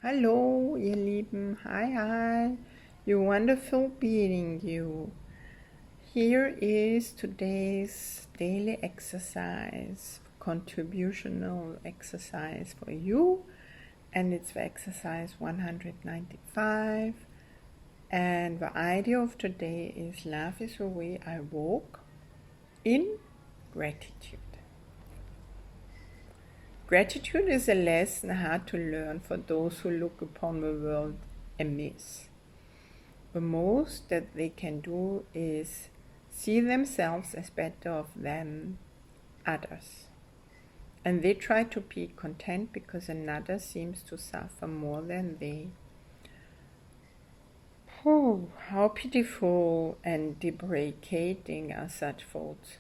Hallo, ihr Lieben. Hi, hi. You wonderful being, you. Here is today's daily exercise, contributional exercise for you. And it's the exercise 195. And the idea of today is love is the way I walk in gratitude. Gratitude is a lesson hard to learn for those who look upon the world amiss. The most that they can do is see themselves as better off than others. And they try to be content because another seems to suffer more than they. Oh, how pitiful and deprecating are such thoughts.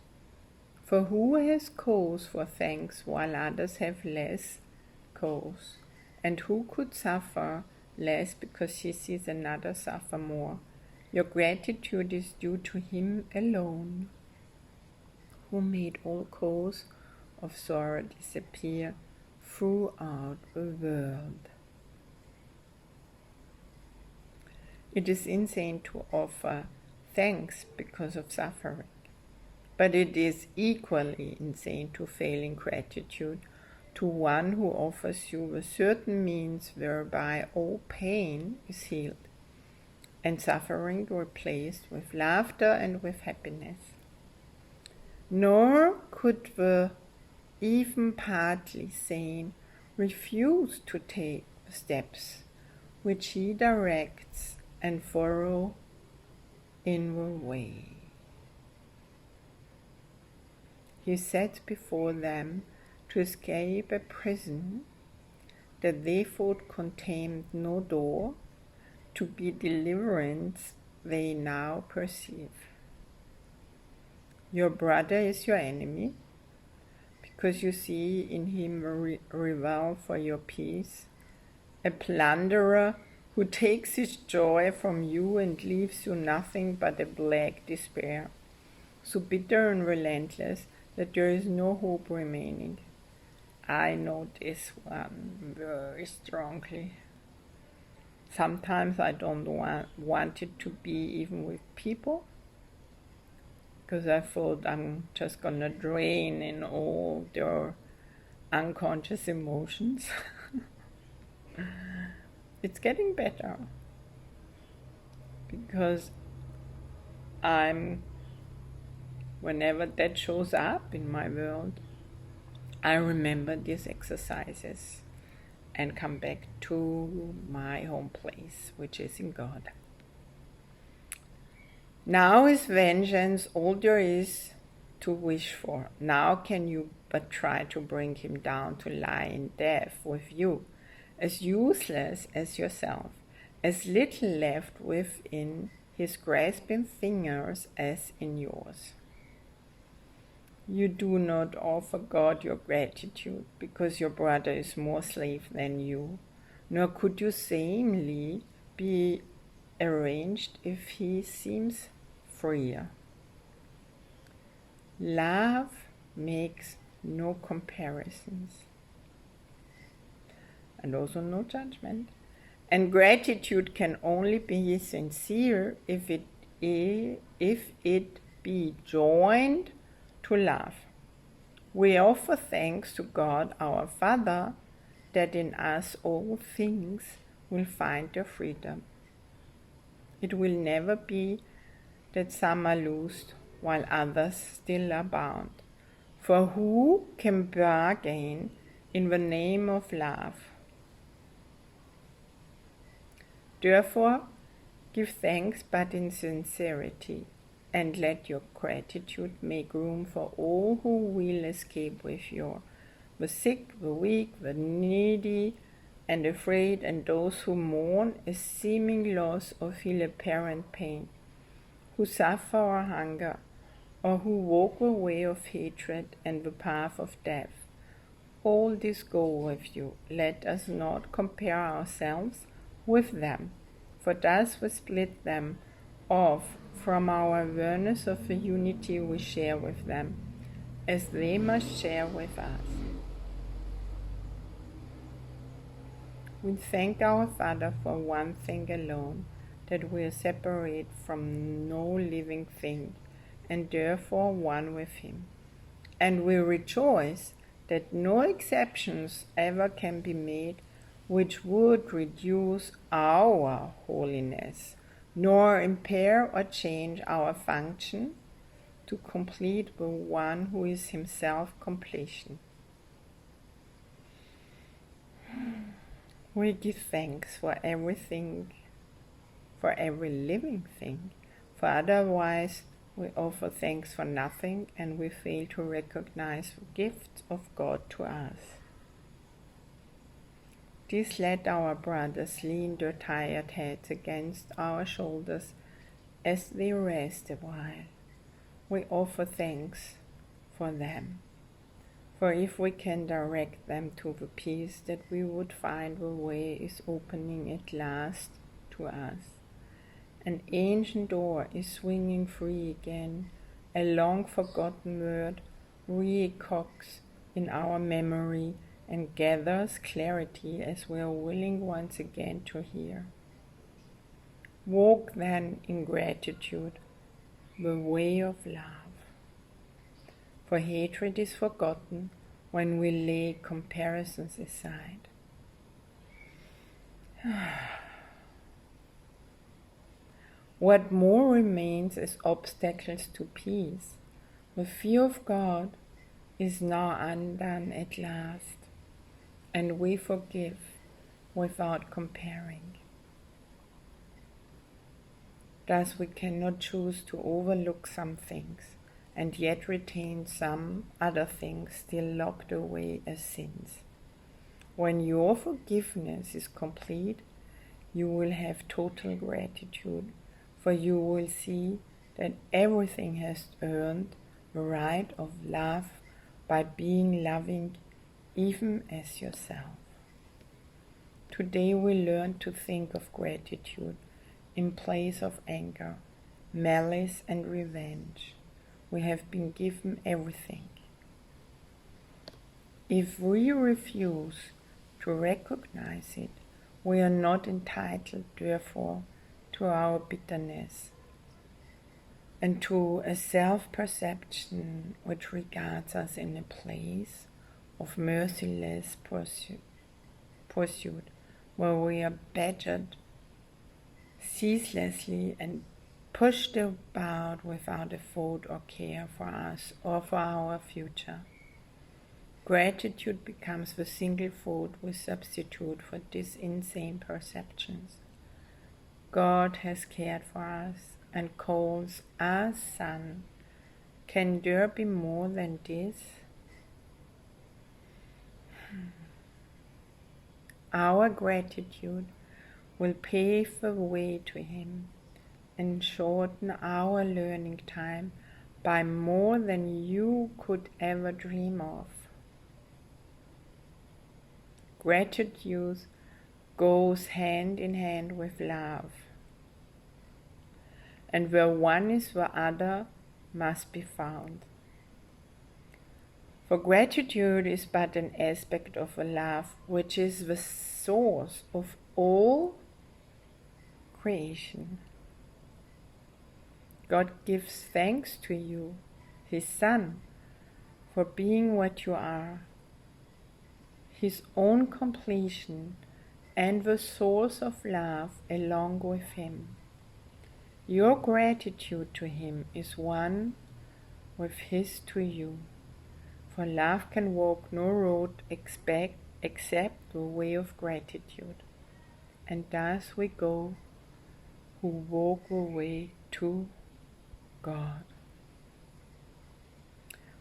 For who has cause for thanks while others have less cause? And who could suffer less because he sees another suffer more? Your gratitude is due to him alone, who made all cause of sorrow disappear throughout the world. It is insane to offer thanks because of suffering, but it is equally insane to fail in gratitude to one who offers you a certain means whereby all pain is healed and suffering replaced with laughter and with happiness. Nor could the even partly sane refuse to take the steps which he directs and follow in the way. He sets before them to escape a prison that they thought contained no door, to be deliverance they now perceive. Your brother is your enemy, because you see in him a rival for your peace, a plunderer who takes his joy from you and leaves you nothing but a black despair, so bitter and relentless that there is no hope remaining. I know this one very strongly. Sometimes I don't want it to be even with people, because I thought I'm just gonna drain in all their unconscious emotions. It's getting better, because whenever that shows up in my world, I remember these exercises and come back to my home place, which is in God. Now is vengeance all there is to wish for. Now can you but try to bring him down to lie in death with you, as useless as yourself, as little left within his grasping fingers as in yours. You do not offer God your gratitude because your brother is more slave than you, nor could you sanely be arranged if he seems freer. Love makes no comparisons and also no judgment. And gratitude can only be sincere if it be joined to love. We offer thanks to God our Father that in us all things will find their freedom. It will never be that some are loosed while others still are bound. For who can bargain in the name of love? Therefore, give thanks but in sincerity, and let your gratitude make room for all who will escape with you, the sick, the weak, the needy, and afraid, and those who mourn a seeming loss or feel apparent pain, who suffer or hunger, or who walk the way of hatred and the path of death. All this go with you. Let us not compare ourselves with them, for thus we split them off from our awareness of the unity we share with them, as they must share with us. We thank our Father for one thing alone, that we are separate from no living thing, and therefore one with Him. And we rejoice that no exceptions ever can be made which would reduce our holiness, nor impair or change our function to complete the one who is Himself completion. We give thanks for everything, for every living thing, for otherwise we offer thanks for nothing, and we fail to recognize the gifts of God to us. This let our brothers lean their tired heads against our shoulders as they rest a while. We offer thanks for them. For if we can direct them to the peace that we would find, the way is opening at last to us. An ancient door is swinging free again. A long-forgotten word re-echoes in our memory and gathers clarity as we are willing once again to hear. Walk then in gratitude, the way of love. For hatred is forgotten when we lay comparisons aside. What more remains as obstacles to peace? The fear of God is now undone at last, and we forgive without comparing. Thus we cannot choose to overlook some things, and yet retain some other things still locked away as sins. When your forgiveness is complete, you will have total gratitude, for you will see that everything has earned the right of love by being loving even as yourself. Today we learn to think of gratitude in place of anger, malice and revenge. We have been given everything. If we refuse to recognize it, we are not entitled, therefore, to our bitterness and to a self-perception which regards us in a place of merciless pursuit, where we are badgered ceaselessly and pushed about without a thought or care for us or for our future. Gratitude becomes the single thought we substitute for these insane perceptions. God has cared for us and calls us son. Can there be more than this? Our gratitude will pave the way to Him and shorten our learning time by more than you could ever dream of. Gratitude goes hand in hand with love, and where one is, the other must be found. For gratitude is but an aspect of a love which is the source of all creation. God gives thanks to you, His Son, for being what you are, His own completion and the source of love along with Him. Your gratitude to Him is one with His to you, for love can walk no road except the way of gratitude, and thus we go who walk the way to God,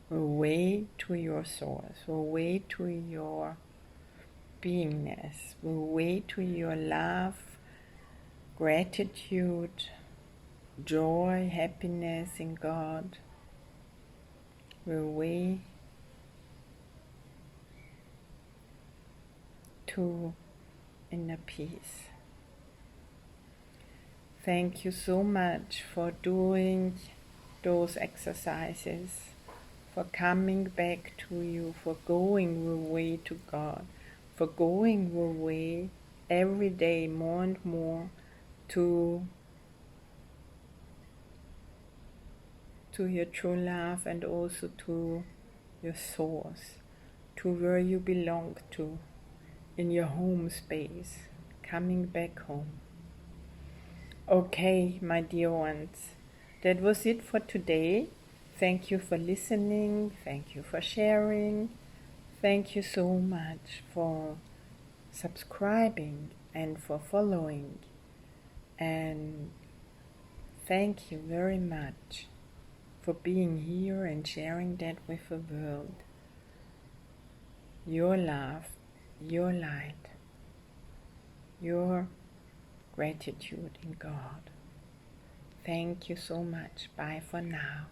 the way to your source, the way to your beingness, the way to your love, gratitude, joy, happiness in God, the way to inner peace. Thank you so much for doing those exercises, for coming back to you, for going the way to God, for going the way every day more and more to your true love, and also to your source, to where you belong to, in your home space, coming back home. Okay, my dear ones, that was it for today. Thank you for listening, thank you for sharing, thank you so much for subscribing and for following, and thank you very much for being here and sharing that with the world. Your love, your light, your gratitude in God. Thank you so much. Bye for now.